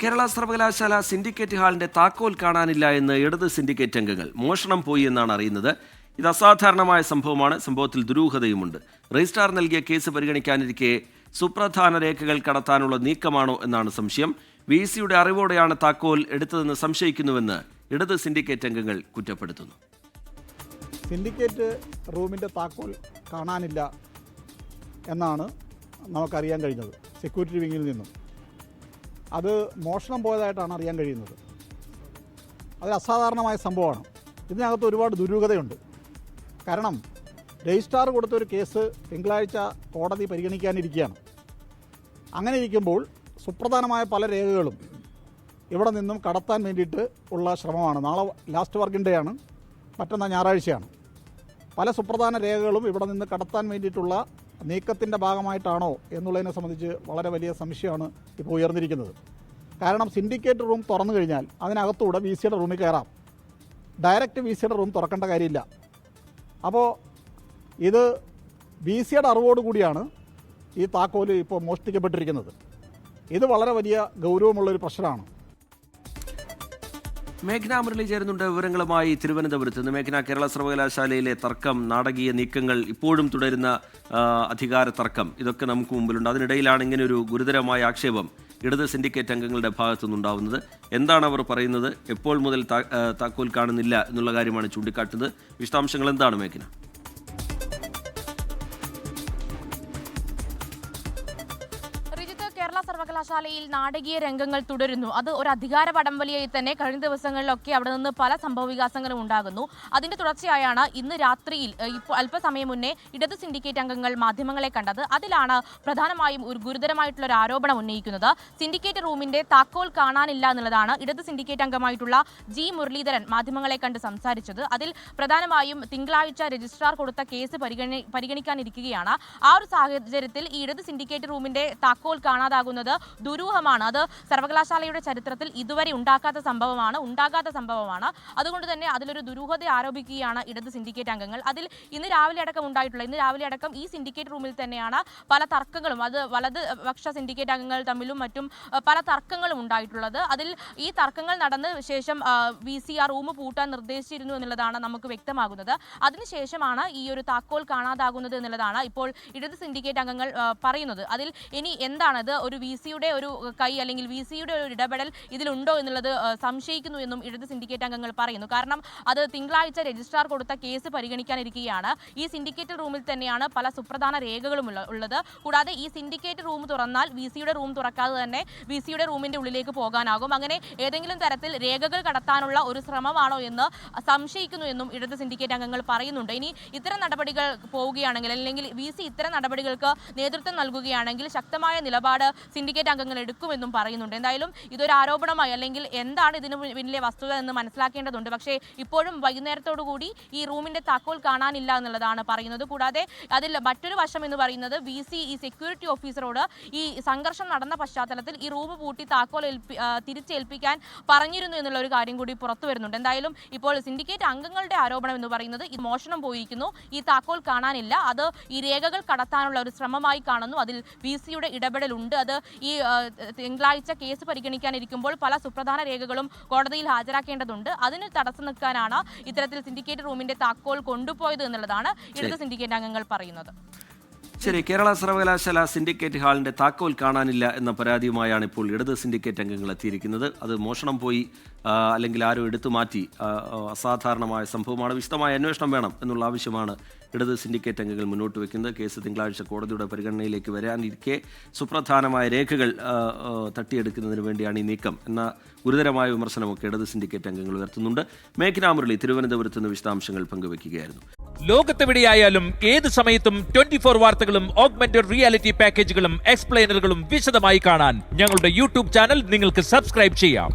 കേരള സർവകലാശാല സിൻഡിക്കേറ്റ് ഹാളിന്റെ താക്കോൽ കാണാനില്ല എന്ന് ഇടത് സിൻഡിക്കേറ്റ് അംഗങ്ങൾ മോഷണം പോയി എന്നാണ് അറിയുന്നത്. ഇത് അസാധാരണമായ സംഭവമാണ്. സംഭവത്തിൽ ദുരൂഹതയുമുണ്ട്. രജിസ്ട്രാർ നൽകിയ കേസ് പരിഗണിക്കാനിരിക്കെ സുപ്രധാന രേഖകൾ കടത്താനുള്ള നീക്കമാണോ എന്നാണ് സംശയം. VC-യുടെ അറിവോടെയാണ് താക്കോൽ എടുത്തതെന്ന് സംശയിക്കുന്നുവെന്ന് ഇടത് സിൻഡിക്കേറ്റ് അംഗങ്ങൾ കുറ്റപ്പെടുത്തുന്നു. സിൻഡിക്കേറ്റ് റൂമിൻ്റെ താക്കോൽ കാണാനില്ല എന്നാണ് നമുക്കറിയാൻ കഴിഞ്ഞത് സെക്യൂരിറ്റി വിങ്ങിൽ നിന്നും. അത് മോഷണം പോയതായിട്ടാണ് അറിയാൻ കഴിയുന്നത്. അതൊരു അസാധാരണമായ സംഭവമാണ്. ഇതിനകത്ത് ഒരുപാട് ദുരൂഹതയുണ്ട്. കാരണം രജിസ്ട്രാർ കൊടുത്തൊരു കേസ് തിങ്കളാഴ്ച കോടതി പരിഗണിക്കാനിരിക്കുകയാണ്. അങ്ങനെ ഇരിക്കുമ്പോൾ സുപ്രധാനമായ പല രേഖകളും ഇവിടെ നിന്നും കടത്താൻ വേണ്ടിയിട്ട് ഉള്ള ശ്രമമാണ്. നാളെ ലാസ്റ്റ് വർക്കിംഗ് ഡേ ആണ്, മറ്റന്നാൾ ഞായറാഴ്ചയാണ്. പല സുപ്രധാന രേഖകളും ഇവിടെ നിന്ന് കടത്താൻ വേണ്ടിയിട്ടുള്ള നീക്കത്തിൻ്റെ ഭാഗമായിട്ടാണോ എന്നുള്ളതിനെ സംബന്ധിച്ച് വളരെ വലിയ സംശയമാണ് ഇപ്പോൾ ഉയർന്നിരിക്കുന്നത്. കാരണം സിൻഡിക്കേറ്റ് റൂം തുറന്നു കഴിഞ്ഞാൽ അതിനകത്തൂടെ VC-യുടെ റൂമിൽ കയറാം. ഡയറക്റ്റ് VC-യുടെ റൂം തുറക്കേണ്ട കാര്യമില്ല. അപ്പോൾ ഇത് VC-യുടെ അറിവോടുകൂടിയാണ് ഈ താക്കോല് ഇപ്പോൾ മോഷ്ടിക്കപ്പെട്ടിരിക്കുന്നത്. ഇത് വളരെ വലിയ ഗൗരവമുള്ളൊരു പ്രശ്നമാണ്. മേഘ്ന മുരളി ചേരുന്നുണ്ട് വിവരങ്ങളുമായി തിരുവനന്തപുരത്ത് നിന്ന്. മേഘ്ന, കേരള സർവകലാശാലയിലെ തർക്കം, നാടകീയ നീക്കങ്ങൾ, ഇപ്പോഴും തുടരുന്ന അധികാര തർക്കം, ഇതൊക്കെ നമുക്ക് മുമ്പിലുണ്ട്. അതിനിടയിലാണ് ഇങ്ങനെ ഒരു ഗുരുതരമായ ആക്ഷേപം ഇടത് സിൻഡിക്കേറ്റ് അംഗങ്ങളുടെ ഭാഗത്തുനിന്നുണ്ടാവുന്നത്. എന്താണ് അവർ പറയുന്നത്? എപ്പോൾ മുതൽ താക്കോൽ കാണുന്നില്ല എന്നുള്ള കാര്യമാണ് ചൂണ്ടിക്കാട്ടുന്നത്. വിശദാംശങ്ങൾ എന്താണ് മേഘ്ന? കേരള സർവകലാശാലയിൽ നാടകീയ രംഗങ്ങൾ തുടരുന്നു. അത് ഒരു അധികാര വടംവലിയായി തന്നെ കഴിഞ്ഞ ദിവസങ്ങളിലൊക്കെ അവിടെ നിന്ന് പല സംഭവവികാസങ്ങളും ഉണ്ടാകുന്നു. അതിന്റെ തുടർച്ചയായാണ് ഇന്ന് രാത്രിയിൽ ഇപ്പോൾ അല്പസമയം മുന്നേ ഇടത് സിൻഡിക്കേറ്റ് അംഗങ്ങൾ മാധ്യമങ്ങളെ കണ്ടത്. അതിലാണ് പ്രധാനമായും ഒരു ഗുരുതരമായിട്ടുള്ള ഒരു ആരോപണം ഉന്നയിക്കുന്നത്. സിൻഡിക്കേറ്റ് റൂമിന്റെ താക്കോൽ കാണാനില്ല എന്നുള്ളതാണ് ഇടത് സിൻഡിക്കേറ്റ് അംഗമായിട്ടുള്ള G മുരളീധരൻ മാധ്യമങ്ങളെ കണ്ട് സംസാരിച്ചത്. അതിൽ പ്രധാനമായും തിങ്കളാഴ്ച രജിസ്ട്രാർ കൊടുത്ത കേസ് പരിഗണിക്കാനിരിക്കുകയാണ്. ആ ഒരു സാഹചര്യത്തിൽ ഈ ഇടത് സിൻഡിക്കേറ്റ് റൂമിന്റെ താക്കോൽ കാണാതാകുന്നത് ദുരൂഹമാണ്. അത് സർവകലാശാലയുടെ ചരിത്രത്തിൽ ഇതുവരെ ഉണ്ടാകാത്ത സംഭവമാണ്. അതുകൊണ്ട് തന്നെ അതിലൊരു ദുരൂഹത ആരോപിക്കുകയാണ് ഇടത് സിൻഡിക്കേറ്റ് അംഗങ്ങൾ. അതിൽ ഇന്ന് രാവിലെ അടക്കം ഈ സിൻഡിക്കേറ്റ് റൂമിൽ തന്നെയാണ് പല തർക്കങ്ങളും, അത് വലതുപക്ഷ സിൻഡിക്കേറ്റ് അംഗങ്ങൾ തമ്മിലും മറ്റും പല തർക്കങ്ങളും ഉണ്ടായിട്ടുള്ളത്. അതിൽ ഈ തർക്കങ്ങൾ നടന്ന ശേഷം VC ആ റൂം പൂട്ടാൻ നിർദ്ദേശിച്ചിരുന്നു എന്നുള്ളതാണ് നമുക്ക് വ്യക്തമാകുന്നത്. അതിനുശേഷമാണ് ഈ ഒരു താക്കോൽ കാണാതാകുന്നത് എന്നുള്ളതാണ് ഇപ്പോൾ ഇടത് സിൻഡിക്കേറ്റ് അംഗങ്ങൾ പറയുന്നത്. അതിൽ ഇനി എന്താണത്, ഒരു VC-യുടെ ഒരു കൈ അല്ലെങ്കിൽ VC-യുടെ ഒരു ഇടപെടൽ ഇതിലുണ്ടോ എന്നുള്ളത് സംശയിക്കുന്നു എന്നും ഇടത് സിൻഡിക്കേറ്റ് അംഗങ്ങൾ പറയുന്നു. കാരണം അത് തിങ്കളാഴ്ച രജിസ്ട്രാർ കൊടുത്ത കേസ് പരിഗണിക്കാനിരിക്കുകയാണ്. ഈ സിൻഡിക്കേറ്റ് റൂമിൽ തന്നെയാണ് പല സുപ്രധാന രേഖകളും ഉള്ളത്. കൂടാതെ ഈ സിൻഡിക്കേറ്റ് റൂം തുറന്നാൽ VC-യുടെ റൂം തുറക്കാതെ തന്നെ VC-യുടെ റൂമിന്റെ ഉള്ളിലേക്ക് പോകാനാകും. അങ്ങനെ ഏതെങ്കിലും തരത്തിൽ രേഖകൾ കടത്താനുള്ള ഒരു ശ്രമമാണോ എന്ന് സംശയിക്കുന്നു എന്നും ഇടത് സിൻഡിക്കേറ്റ് അംഗങ്ങൾ പറയുന്നുണ്ട്. ഇനി ഇത്തരം നടപടികൾ പോവുകയാണെങ്കിൽ, അല്ലെങ്കിൽ VC ഇത്തരം നടപടികൾക്ക് നേതൃത്വം നൽകുകയാണെങ്കിൽ ശക്തമായ നിലപാട് സിൻഡിക്കേറ്റ് അംഗങ്ങൾ എടുക്കുമെന്നും പറയുന്നുണ്ട്. എന്തായാലും ഇതൊരു ആരോപണമായി, അല്ലെങ്കിൽ എന്താണ് ഇതിന് പിന്നിലെ വസ്തുത എന്ന് മനസ്സിലാക്കേണ്ടതുണ്ട്. പക്ഷേ ഇപ്പോഴും വൈകുന്നേരത്തോടുകൂടി ഈ റൂമിന്റെ താക്കോൽ കാണാനില്ല എന്നുള്ളതാണ് പറയുന്നത്. കൂടാതെ അതിൽ മറ്റൊരു വശം എന്ന് പറയുന്നത് VC ഈ സെക്യൂരിറ്റി ഓഫീസറോട് ഈ സംഘർഷം നടന്ന പശ്ചാത്തലത്തിൽ ഈ റൂം പൂട്ടി താക്കോൽ തിരിച്ചേൽപ്പിക്കാൻ പറഞ്ഞിരുന്നു എന്നുള്ള ഒരു കാര്യം കൂടി പുറത്തു വരുന്നുണ്ട്. എന്തായാലും ഇപ്പോൾ സിൻഡിക്കേറ്റ് അംഗങ്ങളുടെ ആരോപണം എന്ന് പറയുന്നത് ഈ മോഷണം പോയിരിക്കുന്നു, ഈ താക്കോൽ കാണാനില്ല, അത് ഈ രേഖകൾ കടത്താനുള്ള ഒരു ശ്രമമായി കാണുന്നു, അതിൽ VC-യുടെ ഇടപെടലുണ്ട്, അത് ഈ തിങ്കളാഴ്ച കേസ് പരിഗണിക്കാനിരിക്കുമ്പോൾ പല സുപ്രധാന രേഖകളും കോടതിയിൽ ഹാജരാക്കേണ്ടതുണ്ട്, അതിന് തടസ്സം നിൽക്കാനാണ് ഇത്തരത്തിൽ സിൻഡിക്കേറ്റ് റൂമിന്റെ താക്കോൽ കൊണ്ടുപോയത് എന്നുള്ളതാണ് ഇടത് സിൻഡിക്കേറ്റ് അംഗങ്ങൾ പറയുന്നത്. ശരി, കേരള സർവകലാശാല സിൻഡിക്കേറ്റ് ഹാളിന്റെ താക്കോൽ കാണാനില്ല എന്ന പരാതിയുമായാണ് ഇപ്പോൾ ഇടത് സിൻഡിക്കേറ്റ് അംഗങ്ങൾ എത്തിയിരിക്കുന്നത്. അത് മോഷണം പോയി അല്ലെങ്കിൽ ആരോ എടുത്തു മാറ്റി അസാധാരണമായ സംഭവമാണ്. വിശദമായ അന്വേഷണം വേണം എന്നുള്ള ആവശ്യമാണ് ഇടത് സിൻഡിക്കേറ്റ് അംഗങ്ങൾ മുന്നോട്ട് വയ്ക്കുന്നത്. കേസ് തിങ്കളാഴ്ച കോടതിയുടെ പരിഗണനയിലേക്ക് വരാനിരിക്കെ സുപ്രധാനമായ രേഖകൾ തട്ടിയെടുക്കുന്നതിന് വേണ്ടിയാണ് ഈ നീക്കം എന്ന ഗുരുതരമായ വിമർശനമൊക്കെ ഇടത് സിൻഡിക്കേറ്റ് അംഗങ്ങൾ ഉയർത്തുന്നുണ്ട്. മേഘ്ന മുരളി തിരുവനന്തപുരത്ത് നിന്ന് വിശദാംശങ്ങൾ പങ്കുവയ്ക്കുകയായിരുന്നു. ലോകത്തെവിടെയായാലും ഏത് സമയത്തും 24 വാർത്തകളും ഓഗ്മെന്റഡ് റിയാലിറ്റി പാക്കേജുകളും എക്സ്പ്ലെയിനറുകളും വിശദമായി കാണാൻ ഞങ്ങളുടെ YouTube ചാനൽ നിങ്ങൾക്ക് സബ്സ്ക്രൈബ് ചെയ്യാം.